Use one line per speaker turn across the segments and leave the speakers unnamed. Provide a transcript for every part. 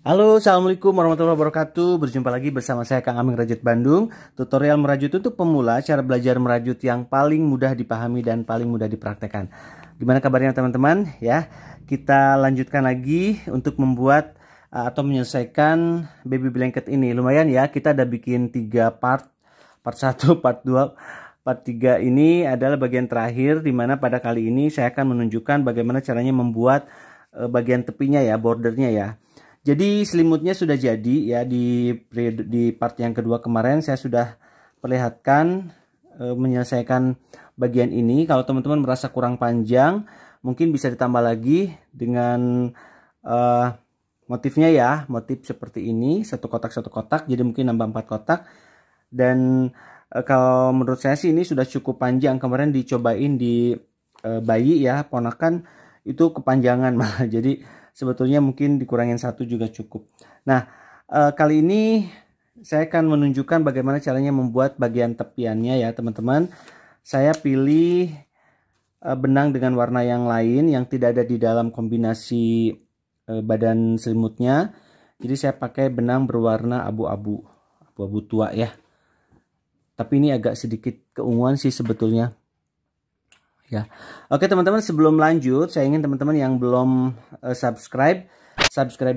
Halo, Assalamualaikum warahmatullahi wabarakatuh. Berjumpa lagi bersama saya Kang Aming Rajut Bandung. Tutorial merajut untuk pemula, cara belajar merajut yang paling mudah dipahami dan paling mudah dipraktekkan. Gimana kabarnya teman-teman? Ya, kita lanjutkan lagi untuk membuat atau menyelesaikan baby blanket ini. Lumayan ya, kita ada bikin 3 part. Part 1, part 2, part 3 ini adalah bagian terakhir, dimana pada kali ini saya akan menunjukkan bagaimana caranya membuat bagian tepinya ya, bordernya ya. Jadi selimutnya sudah jadi ya, di part yang kedua kemarin saya sudah perlihatkan menyelesaikan bagian ini. Kalau teman-teman merasa kurang panjang, mungkin bisa ditambah lagi dengan motifnya ya, motif seperti ini, satu kotak, jadi mungkin nambah 4 kotak. Dan kalau menurut saya sih ini sudah cukup panjang. Kemarin dicobain di bayi ya, ponakan itu kepanjangan malah. Jadi sebetulnya mungkin dikurangin 1 juga cukup. Nah, kali ini saya akan menunjukkan bagaimana caranya membuat bagian tepiannya ya teman-teman. Saya pilih benang dengan warna yang lain yang tidak ada di dalam kombinasi badan selimutnya. Jadi saya pakai benang berwarna abu-abu tua ya. Tapi ini agak sedikit keunguan sih sebetulnya. Ya, oke teman-teman, sebelum lanjut saya ingin teman-teman yang belum subscribe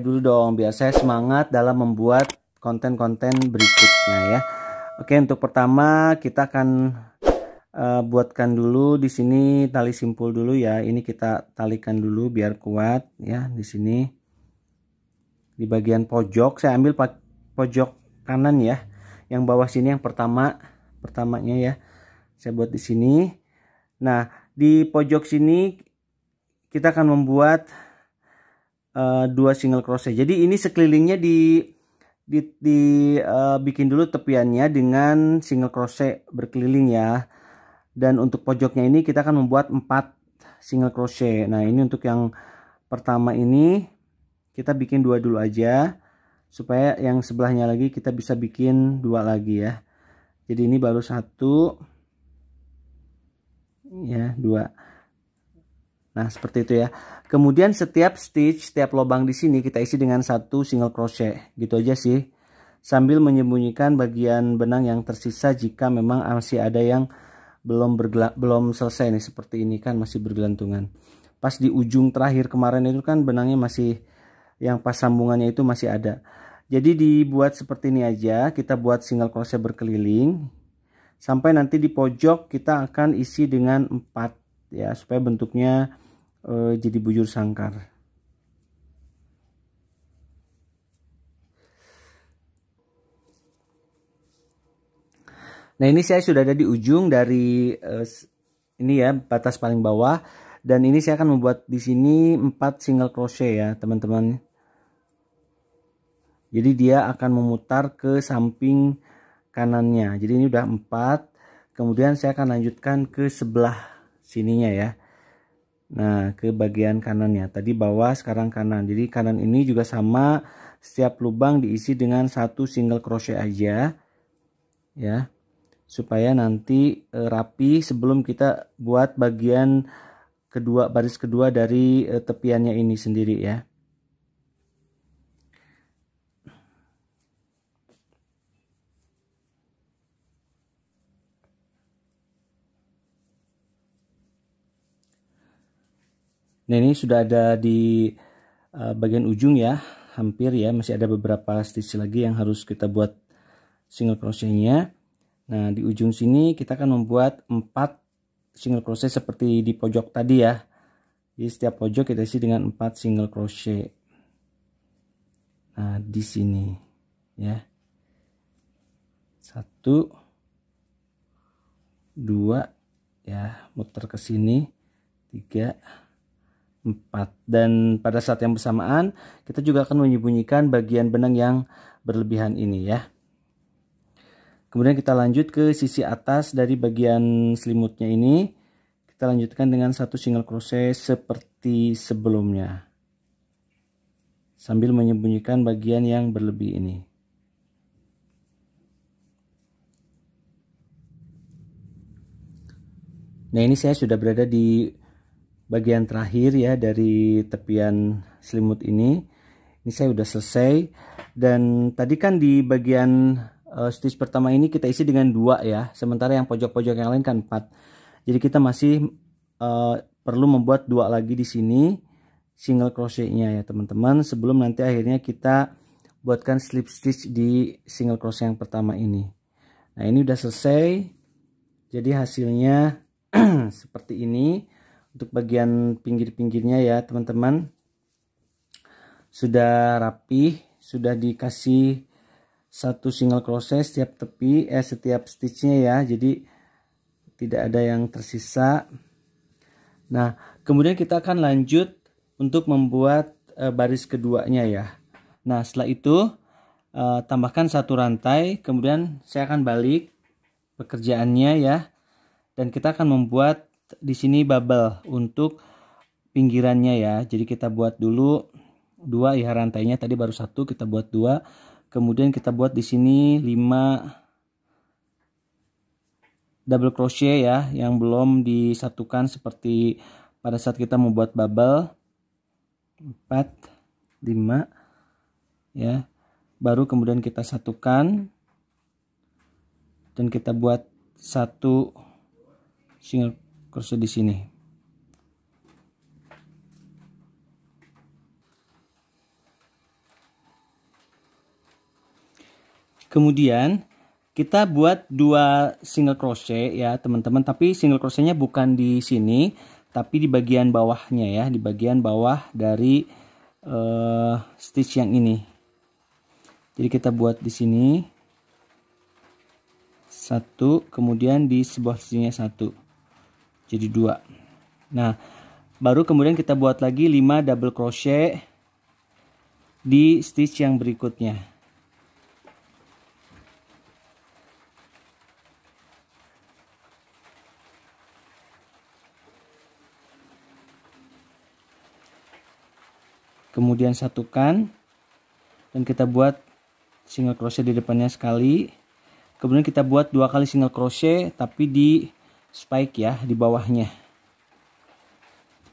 dulu dong, biar saya semangat dalam membuat konten-konten berikutnya ya. Oke, untuk pertama kita akan buatkan dulu di sini tali simpul dulu ya. Ini kita talikan dulu biar kuat ya. Di sini di bagian pojok saya ambil pojok kanan ya. Yang bawah sini yang pertamanya ya. Saya buat di sini. Nah, di pojok sini kita akan membuat 2 single crochet. Jadi ini sekelilingnya bikin dulu tepiannya dengan single crochet berkeliling ya. Dan untuk pojoknya ini kita akan membuat 4 single crochet. Nah, ini untuk yang pertama ini kita bikin 2 dulu aja, supaya yang sebelahnya lagi kita bisa bikin 2 lagi ya. Jadi ini baru 1 ya, 2. Nah, seperti itu ya. Kemudian setiap lubang di sini kita isi dengan 1 single crochet. Gitu aja sih. Sambil menyembunyikan bagian benang yang tersisa jika memang masih ada yang belum selesai nih, seperti ini kan masih bergelantungan. Pas di ujung terakhir kemarin itu kan benangnya masih, yang pas sambungannya itu masih ada. Jadi dibuat seperti ini aja, kita buat single crochet berkeliling. Sampai nanti di pojok kita akan isi dengan 4 ya, supaya bentuknya jadi bujur sangkar. Nah, ini saya sudah ada di ujung dari ini ya, batas paling bawah, dan ini saya akan membuat di sini 4 single crochet ya teman-teman. Jadi dia akan memutar ke samping kanannya. Jadi ini udah 4. Kemudian saya akan lanjutkan ke sebelah sininya ya. Nah, ke bagian kanannya. Tadi bawah, sekarang kanan. Jadi kanan ini juga sama, setiap lubang diisi dengan 1 single crochet aja ya, supaya nanti rapi sebelum kita buat bagian kedua, baris kedua dari tepiannya ini sendiri ya. Nah, ini sudah ada di bagian ujung ya, hampir ya, masih ada beberapa stitch lagi yang harus kita buat single crochetnya. Nah, di ujung sini kita akan membuat 4 single crochet seperti di pojok tadi ya. Jadi setiap pojok kita isi dengan 4 single crochet. Nah, di sini ya. 1 2 ya, muter ke sini, 3 4. Dan pada saat yang bersamaan kita juga akan menyembunyikan bagian benang yang berlebihan ini ya. Kemudian kita lanjut ke sisi atas dari bagian selimutnya ini. Kita lanjutkan dengan 1 single crochet seperti sebelumnya, sambil menyembunyikan bagian yang berlebih ini. Nah, ini saya sudah berada di bagian terakhir ya dari tepian selimut ini. Ini saya udah selesai. Dan tadi kan di bagian stitch pertama ini kita isi dengan 2 ya, sementara yang pojok-pojok yang lain kan 4. Jadi kita masih perlu membuat 2 lagi di sini single crochetnya ya teman-teman, sebelum nanti akhirnya kita buatkan slip stitch di single crochet yang pertama ini. Nah ini udah selesai, jadi hasilnya seperti ini. Untuk bagian pinggir-pinggirnya ya teman-teman sudah rapi, sudah dikasih 1 single crochet setiap tepi, setiap stitchnya ya, jadi tidak ada yang tersisa. Nah kemudian kita akan lanjut untuk membuat baris keduanya ya. Nah setelah itu tambahkan 1 rantai, kemudian saya akan balik pekerjaannya ya, dan kita akan membuat di sini bubble untuk pinggirannya ya. Jadi kita buat dulu 2 ya, rantainya tadi baru 1, kita buat 2, kemudian kita buat di sini 5 double crochet ya, yang belum disatukan seperti pada saat kita membuat bubble. 4, 5 ya, baru kemudian kita satukan dan kita buat 1 single crochet di sini. Kemudian kita buat 2 single crochet ya teman-teman, tapi single crochetnya bukan di sini tapi di bagian bawahnya ya, di bagian bawah dari stitch yang ini. Jadi kita buat di sini 1, kemudian di sebelah sininya 1, jadi 2. Nah baru kemudian kita buat lagi 5 double crochet di stitch yang berikutnya. Kemudian satukan dan kita buat single crochet di depannya sekali. Kemudian kita buat 2 kali single crochet tapi di spike ya, di bawahnya.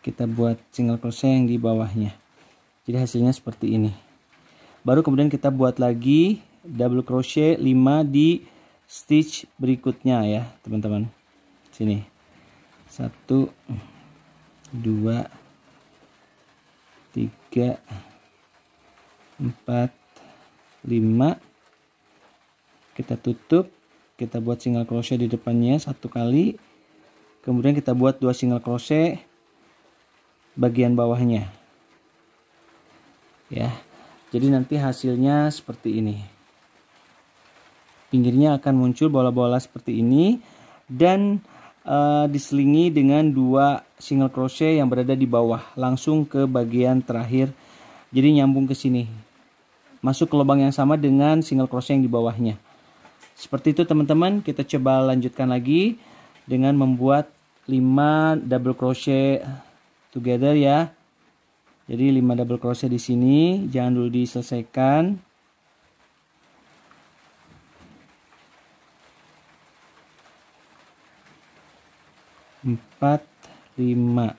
Kita buat single crochet yang di bawahnya. Jadi hasilnya seperti ini. Baru kemudian kita buat lagi double crochet 5 di stitch berikutnya ya teman-teman. Sini 1, 2, 3, 4, 5. Kita tutup, kita buat single crochet di depannya 1 kali, kemudian kita buat 2 single crochet bagian bawahnya ya. Jadi nanti hasilnya seperti ini, pinggirnya akan muncul bola-bola seperti ini dan diselingi dengan 2 single crochet yang berada di bawah langsung ke bagian terakhir. Jadi nyambung ke sini, masuk ke lubang yang sama dengan single crochet yang di bawahnya. Seperti itu teman-teman. Kita coba lanjutkan lagi dengan membuat 5 double crochet together ya. Jadi 5 double crochet di sini, jangan dulu diselesaikan. Empat, 5.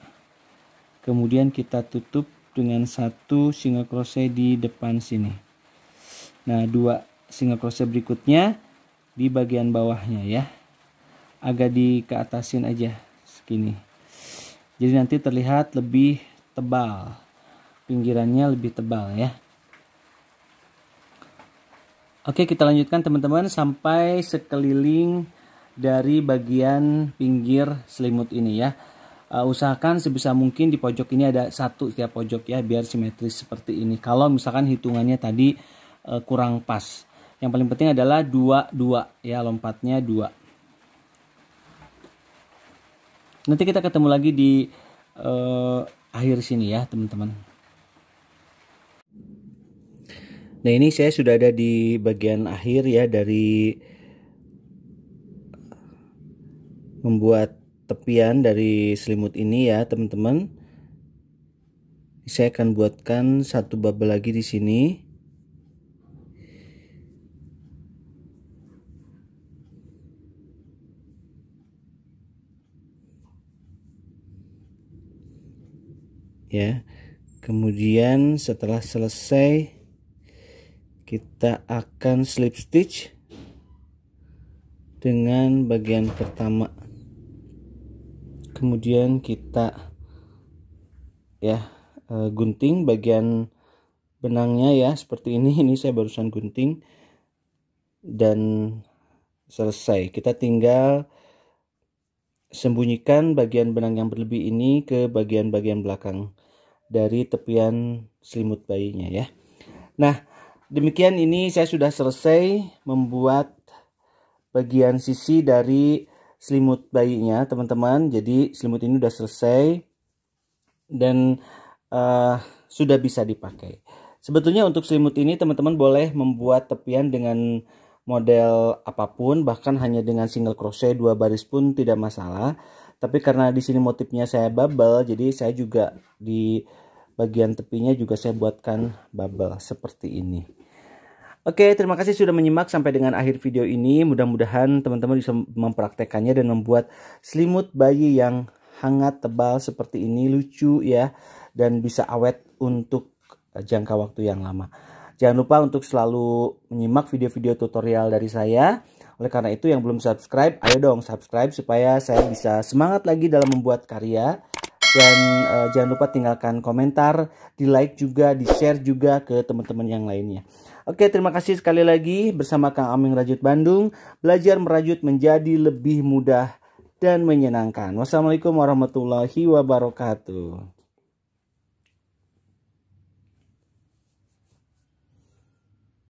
Kemudian kita tutup dengan 1 single crochet di depan sini. Nah 2 single crochet berikutnya di bagian bawahnya ya, agak dikeatasin aja segini, jadi nanti terlihat lebih tebal, pinggirannya lebih tebal ya. Oke, kita lanjutkan teman-teman sampai sekeliling dari bagian pinggir selimut ini ya. Usahakan sebisa mungkin di pojok ini ada 1 tiap pojok ya, biar simetris seperti ini. Kalau misalkan hitungannya tadi kurang pas, yang paling penting adalah 2 ya, lompatnya 2. Nanti kita ketemu lagi di akhir sini ya teman-teman. Nah ini saya sudah ada di bagian akhir ya dari membuat tepian dari selimut ini ya teman-teman. Saya akan buatkan 1 bubble lagi di sini. Ya, Kemudian setelah selesai kita akan slip stitch dengan bagian pertama. Kemudian kita gunting bagian benangnya ya, seperti ini. Ini saya barusan gunting dan selesai. Kita tinggal sembunyikan bagian benang yang berlebih ini ke bagian-bagian belakang dari tepian selimut bayinya ya. Nah, demikian ini saya sudah selesai membuat bagian sisi dari selimut bayinya, teman-teman. Jadi selimut ini sudah selesai dan sudah bisa dipakai. Sebetulnya untuk selimut ini teman-teman boleh membuat tepian dengan model apapun, bahkan hanya dengan single crochet 2 baris pun tidak masalah. Tapi karena di sini motifnya saya bubble, jadi saya juga di bagian tepinya juga saya buatkan bubble seperti ini. Oke, terima kasih sudah menyimak sampai dengan akhir video ini. Mudah-mudahan teman-teman bisa mempraktekannya dan membuat selimut bayi yang hangat, tebal seperti ini, lucu ya, dan bisa awet untuk jangka waktu yang lama. Jangan lupa untuk selalu menyimak video-video tutorial dari saya. Oleh karena itu yang belum subscribe, ayo dong subscribe supaya saya bisa semangat lagi dalam membuat karya. Dan jangan lupa tinggalkan komentar, di like juga, di share juga ke teman-teman yang lainnya. Oke, terima kasih sekali lagi bersama Kang Aming Rajut Bandung. Belajar merajut menjadi lebih mudah dan menyenangkan. Wassalamualaikum warahmatullahi wabarakatuh.